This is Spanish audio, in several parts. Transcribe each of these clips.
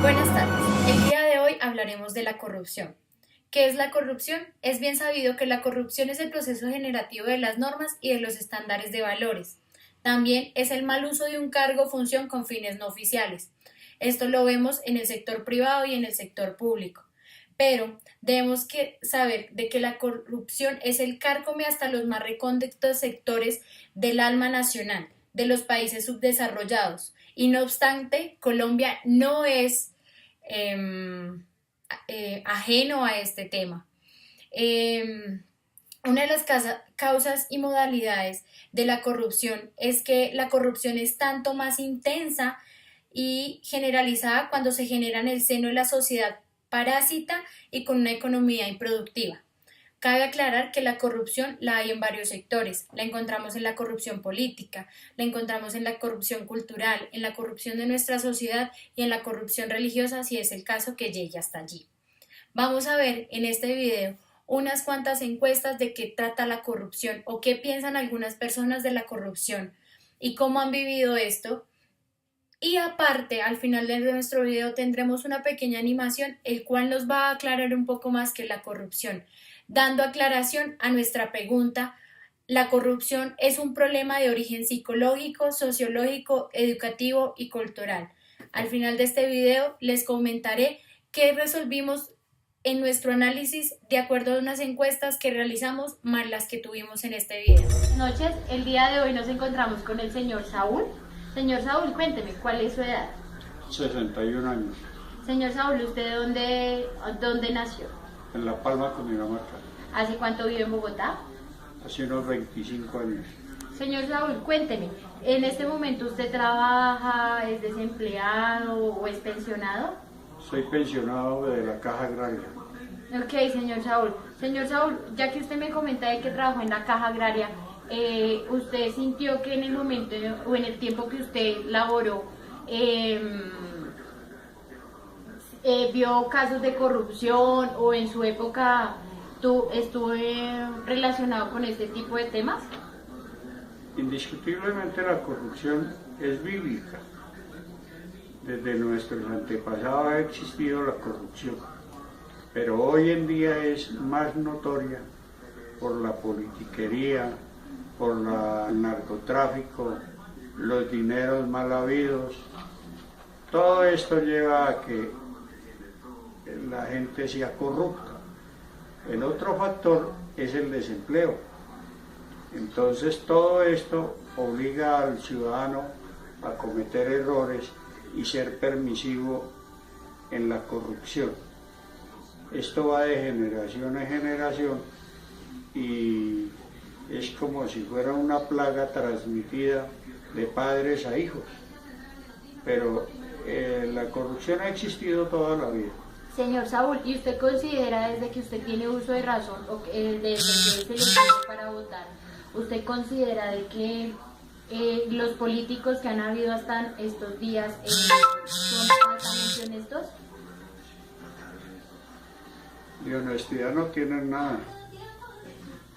Buenas tardes. El día de hoy hablaremos de la corrupción. ¿Qué es la corrupción? Es bien sabido que la corrupción es el proceso generativo de las normas y de los estándares de valores. También es el mal uso de un cargo o función con fines no oficiales. Esto lo vemos en el sector privado y en el sector público. Pero debemos saber de que la corrupción es el cárcome hasta los más recónditos sectores del alma nacional, de los países subdesarrollados. Y no obstante, Colombia no es ajeno a este tema. Una de las causas y modalidades de la corrupción es que la corrupción es tanto más intensa y generalizada cuando se genera en el seno de la sociedad parásita y con una economía improductiva. Cabe aclarar que la corrupción la hay en varios sectores. La encontramos en la corrupción política, la encontramos en la corrupción cultural, en la corrupción de nuestra sociedad y en la corrupción religiosa, si es el caso que llegue hasta allí. Vamos a ver en este video unas cuantas encuestas de qué trata la corrupción o qué piensan algunas personas de la corrupción y cómo han vivido esto. Y aparte, al final de nuestro video tendremos una pequeña animación, el cual nos va a aclarar un poco más que la corrupción, dando aclaración a nuestra pregunta: ¿la corrupción es un problema de origen psicológico, sociológico, educativo y cultural? Al final de este video les comentaré qué resolvimos en nuestro análisis de acuerdo a unas encuestas que realizamos más las que tuvimos en este video. Buenas noches, el día de hoy nos encontramos con el señor Saúl. Señor Saúl, cuénteme, ¿cuál es su edad? 61 años. Señor Saúl, ¿usted dónde nació? En La Palma, Cundinamarca. ¿Hace cuánto vive en Bogotá? Hace unos 25 años. Señor Saúl, cuénteme, ¿en este momento usted trabaja, es desempleado o es pensionado? Soy pensionado de la Caja Agraria. Ok, señor Saúl. Señor Saúl, ya que usted me comenta de que trabajó en la Caja Agraria, ¿usted sintió que en el momento o en el tiempo que usted laboró vio casos de corrupción o en su época estuvo relacionado con este tipo de temas? Indiscutiblemente la corrupción es bíblica. Desde nuestros antepasados ha existido la corrupción, pero hoy en día es más notoria por la politiquería, por el narcotráfico, los dineros mal habidos. Todo esto lleva a que la gente sea corrupta. El otro factor es el desempleo. Entonces todo esto obliga al ciudadano a cometer errores y ser permisivo en la corrupción. Esto va de generación en generación y es como si fuera una plaga transmitida de padres a hijos. Pero la corrupción ha existido toda la vida. Señor Saúl, ¿y usted considera, desde que usted tiene uso de razón, o desde que se lo tiene para votar, usted considera de que los políticos que han habido hasta estos días son altamente honestos? De honestidad no tienen nada.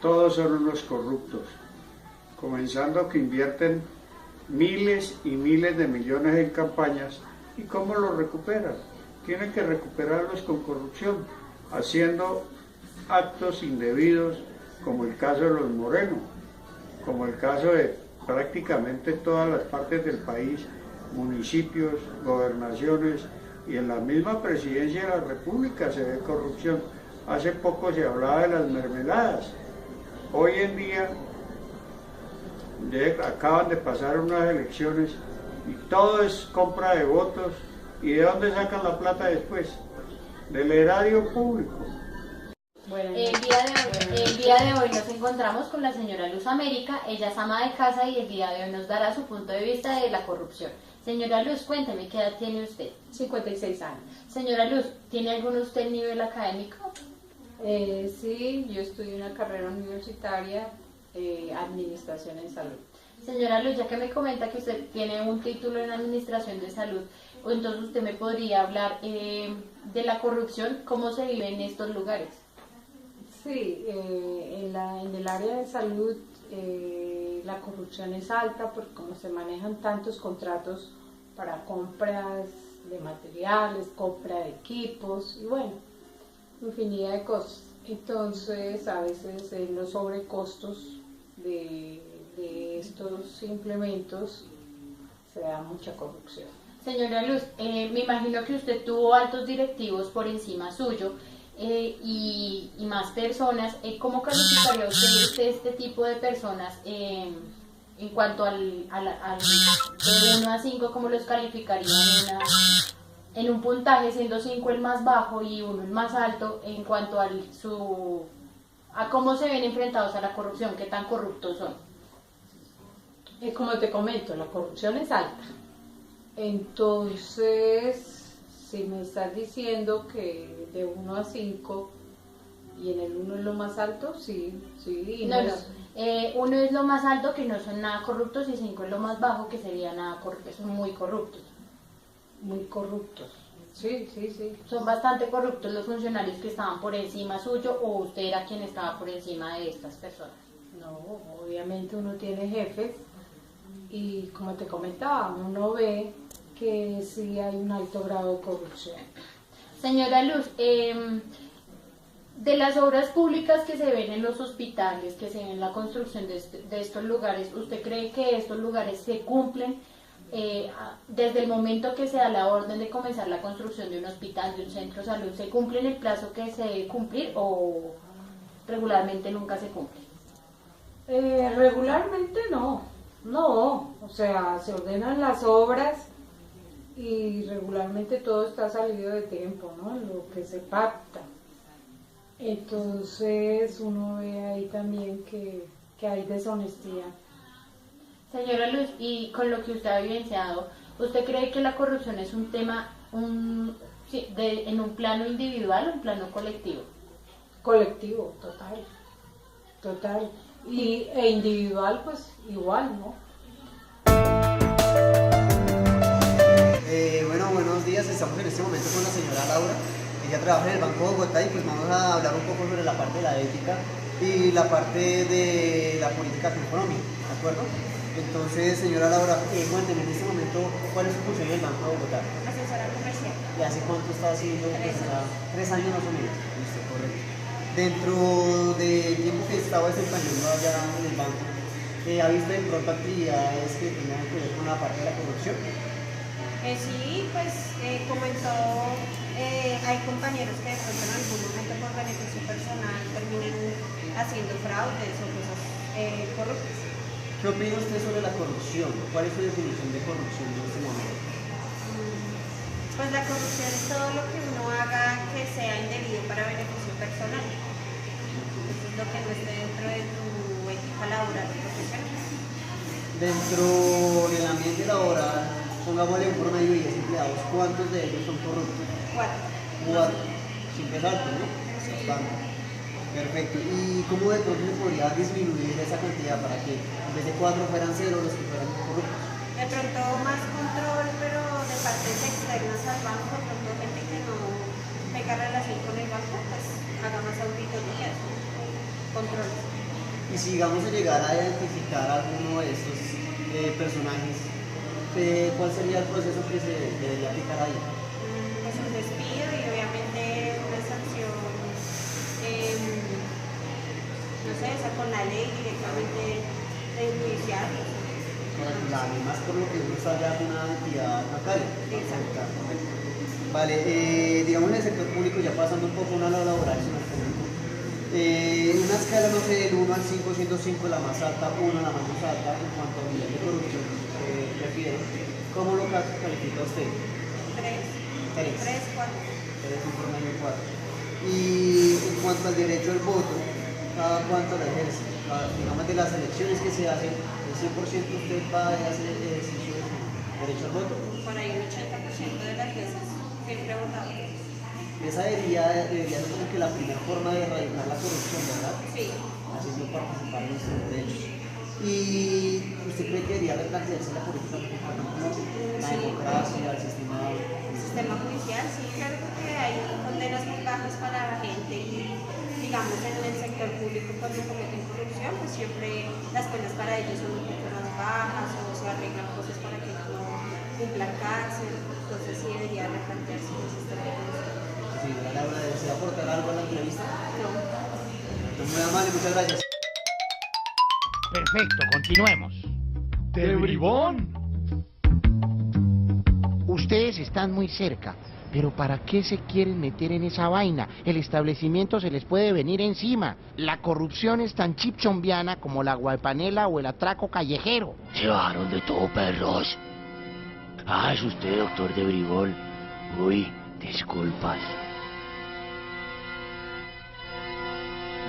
Todos son unos corruptos. Comenzando que invierten miles y miles de millones en campañas. ¿Y cómo los recuperan? Tienen que recuperarlos con corrupción, haciendo actos indebidos, como el caso de los Moreno, como el caso de prácticamente todas las partes del país, municipios, gobernaciones, y en la misma presidencia de la República se ve corrupción. Hace poco se hablaba de las mermeladas. Hoy en día acaban de pasar unas elecciones y todo es compra de votos. ¿Y de dónde sacan la plata después? Del erario público. Bueno, el día de hoy nos encontramos con la señora Luz América. Ella es ama de casa y el día de hoy nos dará su punto de vista de la corrupción. Señora Luz, cuénteme, ¿qué edad tiene usted? 56 años. Señora Luz, ¿tiene algún usted nivel académico? Sí, yo estudié una carrera universitaria, Administración en Salud. Señora Luz, ya que me comenta que usted tiene un título en Administración de Salud, entonces usted me podría hablar de la corrupción, ¿cómo se vive en estos lugares? Sí, en el área de salud la corrupción es alta porque como se manejan tantos contratos para compras de materiales, compra de equipos y bueno, infinidad de cosas. Entonces a veces en los sobrecostos de estos implementos se da mucha corrupción. Señora Luz, me imagino que usted tuvo altos directivos por encima suyo y más personas. ¿Cómo calificaría usted este tipo de personas en cuanto de 1 a 5? ¿Cómo los calificaría en un puntaje, siendo 5 el más bajo y 1 el más alto, en cuanto a cómo se ven enfrentados a la corrupción, qué tan corruptos son? Como te comento, la corrupción es alta. Entonces, si me estás diciendo que de 1 a 5 y en el 1 es lo más alto, sí. No. 1 es lo más alto, que no son nada corruptos, y 5 es lo más bajo, que sería nada corruptos, son muy corruptos. Muy corruptos, sí. Son bastante corruptos los funcionarios que estaban por encima suyo, o usted era quien estaba por encima de estas personas. No, obviamente uno tiene jefes y como te comentaba, uno ve que sí hay un alto grado de corrupción. Señora Luz, de las obras públicas que se ven en los hospitales, que se ven en la construcción de estos lugares, ¿usted cree que estos lugares se cumplen desde el momento que se da la orden de comenzar la construcción de un hospital, de un centro de salud? ¿Se cumple en el plazo que se debe cumplir o regularmente nunca se cumple? Regularmente no, o sea, se ordenan las obras y regularmente todo está salido de tiempo, ¿no? Lo que se pacta. Entonces uno ve ahí también que hay deshonestidad. Señora Luz, y con lo que usted ha vivenciado, ¿usted cree que la corrupción es un tema en un plano individual o un plano colectivo? Colectivo, total. E individual, pues igual, ¿no? Bueno, buenos días. Estamos en este momento con la señora Laura. Ella trabaja en el Banco de Bogotá y pues vamos a hablar un poco sobre la parte de la ética y la parte de la política económica, ¿de acuerdo? Entonces, señora Laura, cuénteme en este momento cuál es su función en el Banco de Bogotá. Asesora comercial. ¿Y hace cuánto está haciendo? 3 años. 3 años más o menos. Listo, correcto. Dentro del tiempo que estaba desempeñando allá en el banco, ¿ha visto de pronto actividades que tengan que ver con la parte de la corrupción? Sí, pues comentó, hay compañeros que de pronto en algún momento por beneficio personal terminan haciendo fraudes o cosas corruptas. ¿Qué opina usted sobre la corrupción? ¿Cuál es su definición de corrupción en este momento? Pues la corrupción es todo lo que uno haga que sea indebido para beneficio personal. Eso es lo que no esté dentro de tu ética laboral y profesional. Dentro del ambiente laboral, pongámosle un promedio de 10 empleados, ¿cuántos de ellos son corruptos? 4. 4. Siempre es alto, ¿no? Bastante. Perfecto. ¿Y cómo de pronto se podría disminuir esa cantidad para que en vez de 4 fueran 0 los que fueran corruptos? De pronto más control, pero de partes externas al banco, de pronto gente que no tenga relación con el banco, pues haga más auditorías, controles. Y si digamos se llegara a identificar a alguno de estos personajes, ¿cuál sería el proceso que se debería aplicar ahí? Pues un despido y obviamente una sanción, no sé, esa con la ley directamente de judicial. La más por lo que uno está ya en una entidad bancaria. Exacto. Vale, digamos en el sector público, ya pasando un poco a lo laboral, sino público. Una escala, no sé, del 1 al 5, siendo 5 la más alta, 1 la más alta en cuanto a nivel de corrupción refiere. ¿Cómo lo califica usted? 3, 3, 4. 3, un promedio 4. Y en cuanto al derecho al voto, ¿cada cuánto lo ejerce? Digamos de las elecciones que se hacen, el 100% usted va a hacer el ejercicio de su derecho al voto. Por ahí un 80% de las veces siempre he votado. Esa debería ser como que la primera forma de erradicar la corrupción, ¿verdad? Sí. Así no participar en nuestros derechos. ¿Y usted cree que debería replantearse la política mexicana, la democracia, el sistema? El sistema judicial, sí, claro, porque hay condenas muy bajas para la gente y digamos en el sector público cuando cometen corrupción, pues siempre las penas para ellos son un poco más bajas o se arreglan cosas para que no cumplan cárcel. entonces sí debería replantearse el sistema de educación. Sí, Laura, ¿desea aportar algo a la entrevista? No. Muy amable, muchas gracias. Perfecto, continuemos. ¡De bribón! Ustedes están muy cerca, pero ¿para qué se quieren meter en esa vaina? El establecimiento se les puede venir encima. La corrupción es tan chipchombiana como la guaypanela o el atraco callejero. Se bajaron de todo, perros. Ah, es usted, doctor de bribón. Uy, disculpas.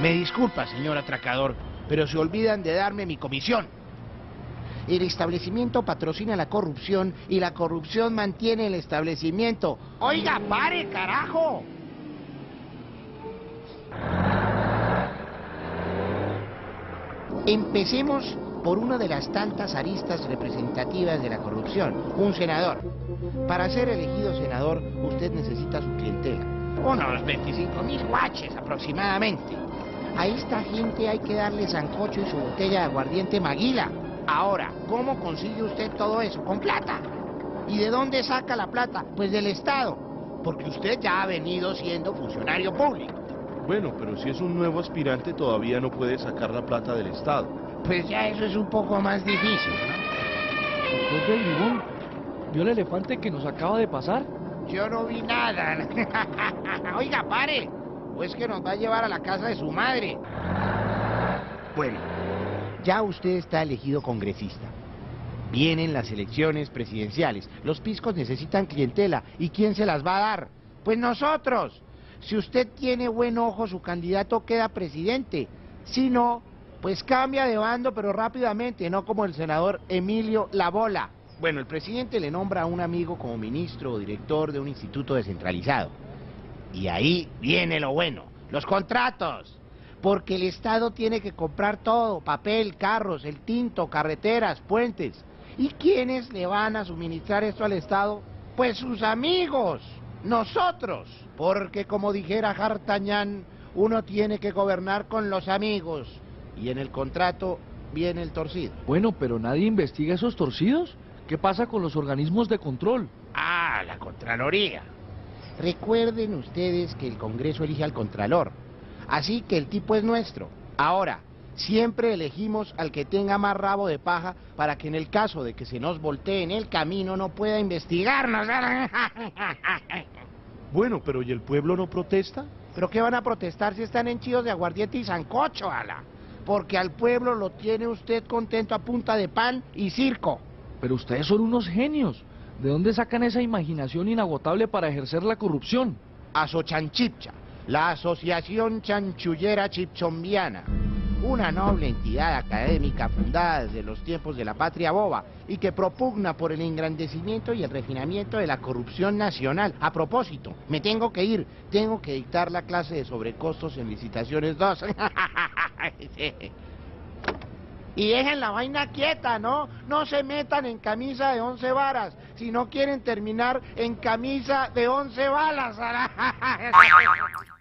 Me disculpa, señor atracador, pero se olvidan de darme mi comisión. El establecimiento patrocina la corrupción y la corrupción mantiene el establecimiento. ¡Oiga, pare, carajo! Empecemos por una de las tantas aristas representativas de la corrupción, un senador. Para ser elegido senador, usted necesita su clientela. Unos 25,000 guaches aproximadamente. A esta gente hay que darle sancocho y su botella de aguardiente Maguila. Ahora, ¿cómo consigue usted todo eso? Con plata. ¿Y de dónde saca la plata? Pues del Estado. Porque usted ya ha venido siendo funcionario público. Bueno, pero si es un nuevo aspirante todavía no puede sacar la plata del Estado. Pues ya eso es un poco más difícil, ¿no? Doctor de bribón, ¿vio el elefante que nos acaba de pasar? Yo no vi nada. Oiga, pare. ¿O es que nos va a llevar a la casa de su madre? Bueno, ya usted está elegido congresista. Vienen las elecciones presidenciales. Los piscos necesitan clientela. ¿Y quién se las va a dar? Pues nosotros. Si usted tiene buen ojo, su candidato queda presidente. Si no, pues cambia de bando, pero rápidamente, no como el senador Emilio Labola. Bueno, el presidente le nombra a un amigo como ministro o director de un instituto descentralizado. Y ahí viene lo bueno, los contratos. Porque el Estado tiene que comprar todo, papel, carros, el tinto, carreteras, puentes. ¿Y quiénes le van a suministrar esto al Estado? Pues sus amigos, nosotros. Porque como dijera D'Artagnan, uno tiene que gobernar con los amigos. Y en el contrato viene el torcido. Bueno, pero nadie investiga esos torcidos. ¿Qué pasa con los organismos de control? Ah, la Contraloría. Recuerden ustedes que el Congreso elige al Contralor. Así que el tipo es nuestro. Ahora, siempre elegimos al que tenga más rabo de paja para que en el caso de que se nos voltee en el camino no pueda investigarnos. Bueno, pero ¿y el pueblo no protesta? ¿Pero qué van a protestar si están henchidos de aguardiente y sancocho, ala? Porque al pueblo lo tiene usted contento a punta de pan y circo. Pero ustedes son unos genios. ¿De dónde sacan esa imaginación inagotable para ejercer la corrupción? Asochanchipcha, la Asociación Chanchullera Chipchombiana, una noble entidad académica fundada desde los tiempos de la patria boba y que propugna por el engrandecimiento y el refinamiento de la corrupción nacional. A propósito, me tengo que ir, tengo que dictar la clase de sobrecostos en licitaciones 2. Y dejen la vaina quieta, ¿no? No se metan en camisa de 11 varas, si no quieren terminar en camisa de 11 balas.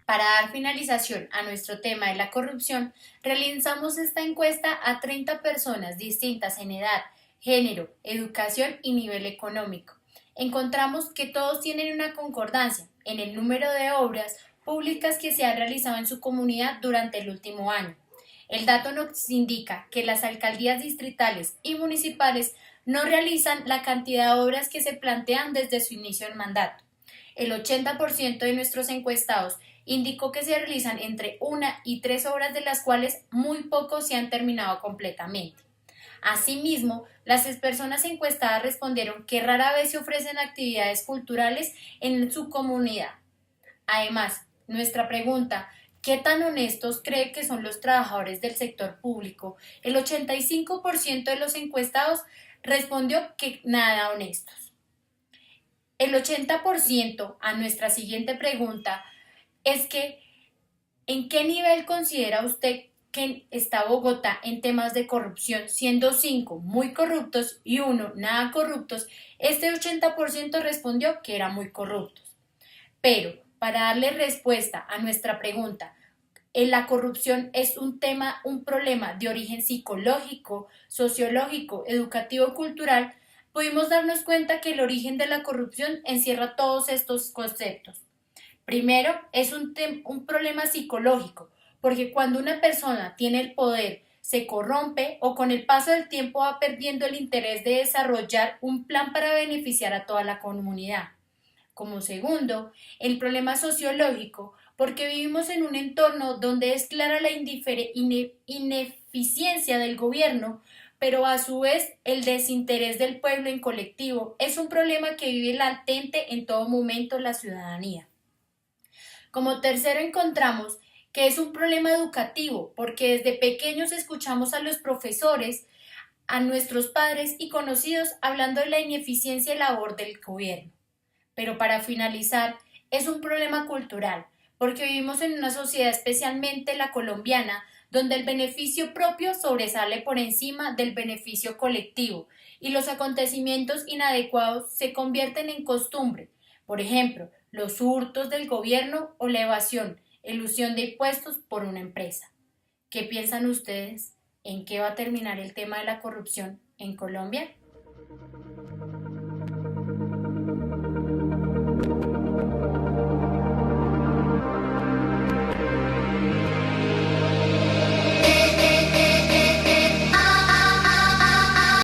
Para dar finalización a nuestro tema de la corrupción, realizamos esta encuesta a 30 personas distintas en edad, género, educación y nivel económico. Encontramos que todos tienen una concordancia en el número de obras públicas que se han realizado en su comunidad durante el último año. El dato nos indica que las alcaldías distritales y municipales no realizan la cantidad de obras que se plantean desde su inicio del mandato. El 80% de nuestros encuestados indicó que se realizan entre 1 y 3 obras, de las cuales muy pocos se han terminado completamente. Asimismo, las personas encuestadas respondieron que rara vez se ofrecen actividades culturales en su comunidad. Además, nuestra pregunta: ¿qué tan honestos cree que son los trabajadores del sector público? El 85% de los encuestados respondió que nada honestos. El 80% a nuestra siguiente pregunta es que ¿en qué nivel considera usted que está Bogotá en temas de corrupción? Siendo 5 muy corruptos y 1 nada corruptos, este 80% respondió que eran muy corruptos. Pero para darle respuesta a nuestra pregunta, la corrupción es un problema de origen psicológico, sociológico, educativo, cultural, pudimos darnos cuenta que el origen de la corrupción encierra todos estos conceptos. Primero, es un problema psicológico, porque cuando una persona tiene el poder, se corrompe o con el paso del tiempo va perdiendo el interés de desarrollar un plan para beneficiar a toda la comunidad. Como segundo, el problema sociológico, porque vivimos en un entorno donde es clara la ineficiencia del gobierno, pero a su vez el desinterés del pueblo en colectivo es un problema que vive latente en todo momento la ciudadanía. Como tercero encontramos que es un problema educativo, porque desde pequeños escuchamos a los profesores, a nuestros padres y conocidos hablando de la ineficiencia y labor del gobierno. Pero para finalizar, es un problema cultural, porque vivimos en una sociedad, especialmente la colombiana, donde el beneficio propio sobresale por encima del beneficio colectivo y los acontecimientos inadecuados se convierten en costumbre. Por ejemplo, los hurtos del gobierno o la evasión, elusión de impuestos por una empresa. ¿Qué piensan ustedes? ¿En qué va a terminar el tema de la corrupción en Colombia?